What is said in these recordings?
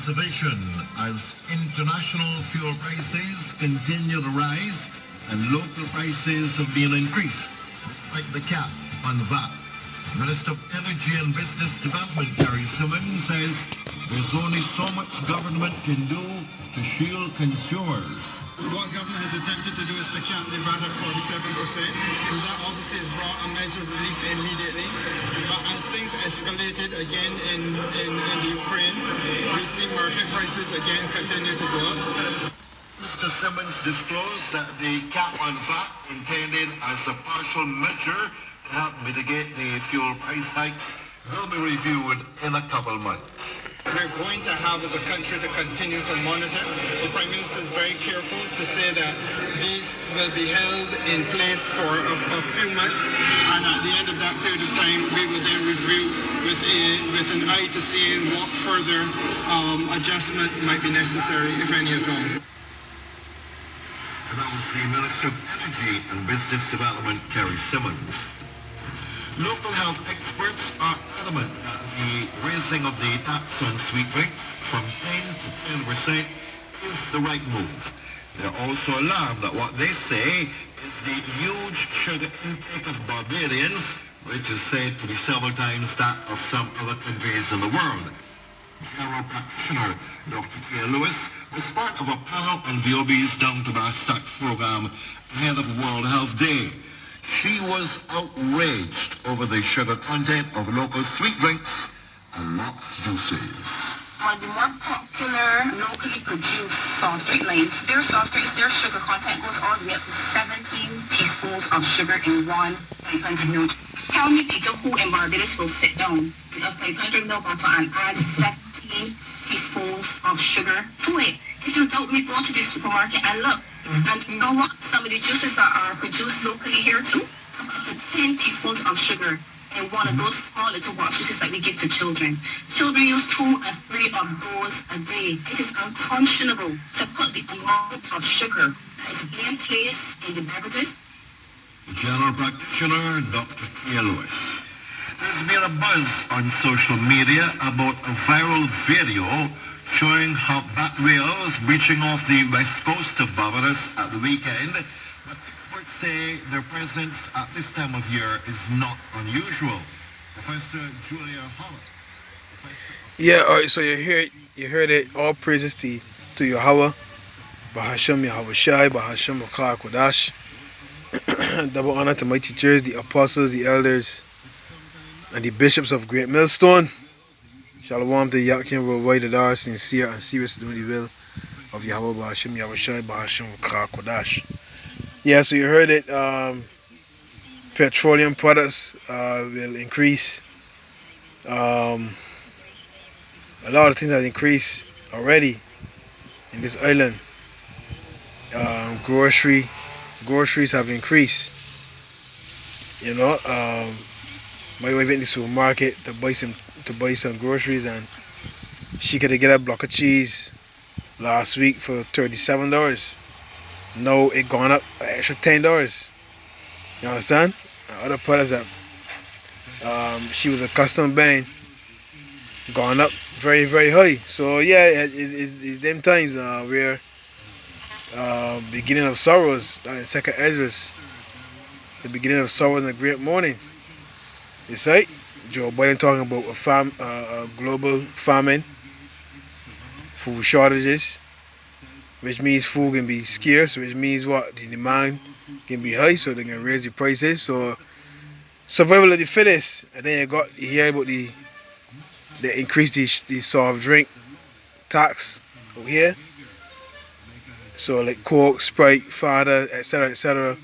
observation as international fuel prices continue to rise and local prices have been increased, like the cap on VAT. Minister of Energy and Business Development Gary Simmons says there's only so much government can do to shield consumers. What government has attempted to do is to cap the VAT at 47%, and that obviously has brought a measure of relief immediately. But as things escalated again in the Ukraine, we see market prices again continue to go up. Mr. Simmons disclosed that the cap on VAT intended as a partial measure to help mitigate the fuel price hikes will be reviewed in a couple months. We're going to have as a country to continue to monitor. The Prime Minister is very careful to say that these will be held in place for a few months, and at the end of that period of time we will then review with an eye to seeing what further adjustment might be necessary, if any at all. And that was the Minister of Energy and Business Development, Gary Simmons. Local health experts are adamant that the raising of the tax on sweet drinks from 10 to 10% is the right move. They're also alarmed at what they say is the huge sugar intake of Barbadians, which is said to be several times that of some other countries in the world. General practitioner Dr. Kia Lewis was part of a panel on VOB's Down to Brass Tacks program ahead of World Health Day. She was outraged over the sugar content of local sweet drinks and not juices. One of the more popular locally produced soft drink lines, their soft drinks, their sugar content goes all the way up to 17 teaspoons of sugar in 1 500 ml. Tell me, Peter, who in Barbados will sit down with a 500 ml bottle and add 17 teaspoons of sugar to it? If you doubt me, go to the supermarket and look. And you know what? Some of the juices that are produced locally here too, up to 10 teaspoons of sugar in one of those small little box juices that we give to children. Children use 2 and 3 of those a day. It is unconscionable to put the amount of sugar that is being placed in the beverages. General practitioner Dr. Kia Lewis. There's been a buzz on social media about a viral video showing how bat whales breaching off the west coast of Barbados at the weekend. But experts say their presence at this time of year is not unusual. Professor Julia Holland. Yeah, all right, so you heard it. All praises to Yahweh, Bahashem Yahweh Shai, Bahashem Makar Kodash. Double honor to my teachers, the apostles, the elders, and the bishops of Great Millstone. Shalom to Yakin worldwide, the are sincere and serious doing the will of Yahweh, Bahashem Yahweh Shai, Bahashem Makar Kodash. Yeah, so you heard it. Petroleum products will increase. A lot of things have increased already in this island. Groceries have increased. You know, my wife went to the supermarket to buy some groceries, and she could get a block of cheese last week for $37. Now it gone up an extra $10. You understand? Other products that she was accustomed buying gone up very, very high. So yeah, it's them times where beginning of sorrows, in Second Ezra's, the beginning of sorrows and the great mornings. It's right. Joe Biden talking about a global famine, food shortages, which means food can be scarce, which means what? The demand can be high, so they're gonna raise the prices. So survival of the fittest. And then you hear about they increase the soft drink tax over here. So like Coke, Sprite, Fanta, etc.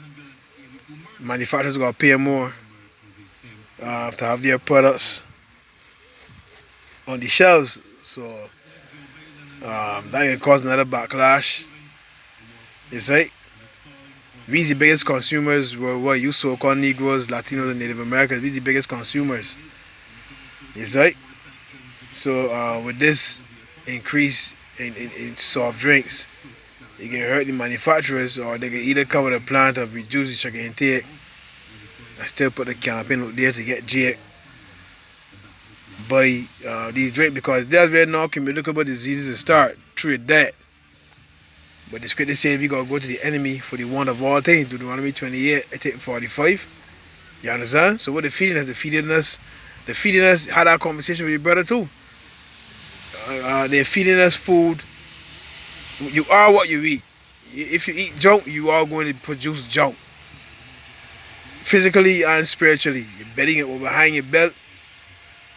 Manufacturers gotta pay more to have their products on the shelves. So that can cause another backlash. It's right. We the biggest consumers worldwide. You so-called Negroes, Latinos, and Native Americans. We the biggest consumers. It's right. So with this increase in soft drinks, it can hurt the manufacturers, or they can either come with a plan to reduce the sugar intake and still put the campaign out there to get Jake buy these drinks because that's where non-communicable diseases start through that. But the scripture says we gotta go to the enemy for the one of all things. Deuteronomy 28, I think 45. You understand? So what they're feeding us, they're feeding us, had that conversation with your brother too. They're feeding us food. You are what you eat. If you eat junk, you are going to produce junk. Physically and spiritually. You're betting it behind your belt.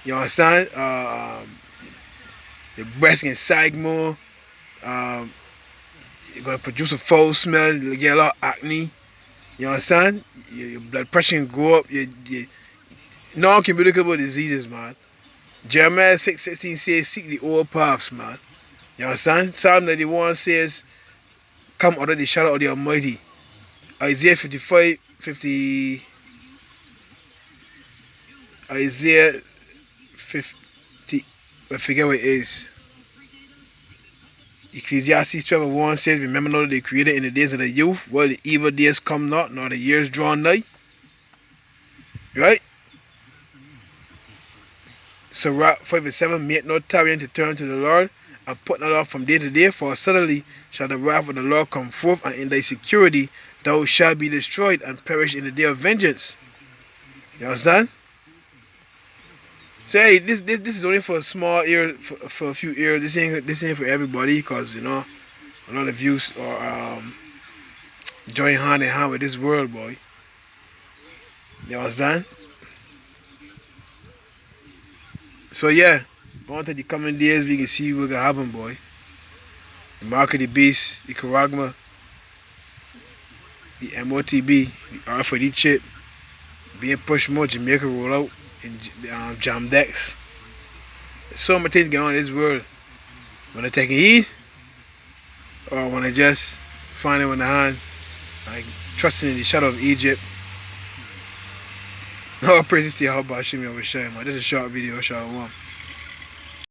You understand? Your breast can sag more. You're going to produce a foul smell. You get a lot of acne. You understand? Your blood pressure can go up. Your non-communicable diseases, man. Jeremiah 6:16 says, seek the old paths, man. You understand? Psalm 91 says, come under the shadow of the Almighty. Isaiah 55, 50. Isaiah 50. I forget what it is. Ecclesiastes 12:1 says, remember not the Creator in the days of the youth, while the evil days come not, nor the years draw nigh. Right? Sirach 5:7, make no tarrying to turn to the Lord, and put not off from day to day, for suddenly shall the wrath of the Lord come forth, and in thy security thou shalt be destroyed, and perish in the day of vengeance. You understand? So hey, this is only for a small area, for a few areas. This ain't for everybody, because you know a lot of views are join hand in hand with this world, boy. You understand? So yeah, on to the coming days, we can see what's gonna happen, boy. The Mark of the Beast, the Charagma, the MOTB, the RFID chip, being pushed more, Jamaica roll out, and Jam Decks. There's so many things going on in this world. When I take a heed, or when I just find it in the hand, like trusting in the shadow of Egypt. All praises to Yahweh Hashem Yahushua. This is a short video, short one.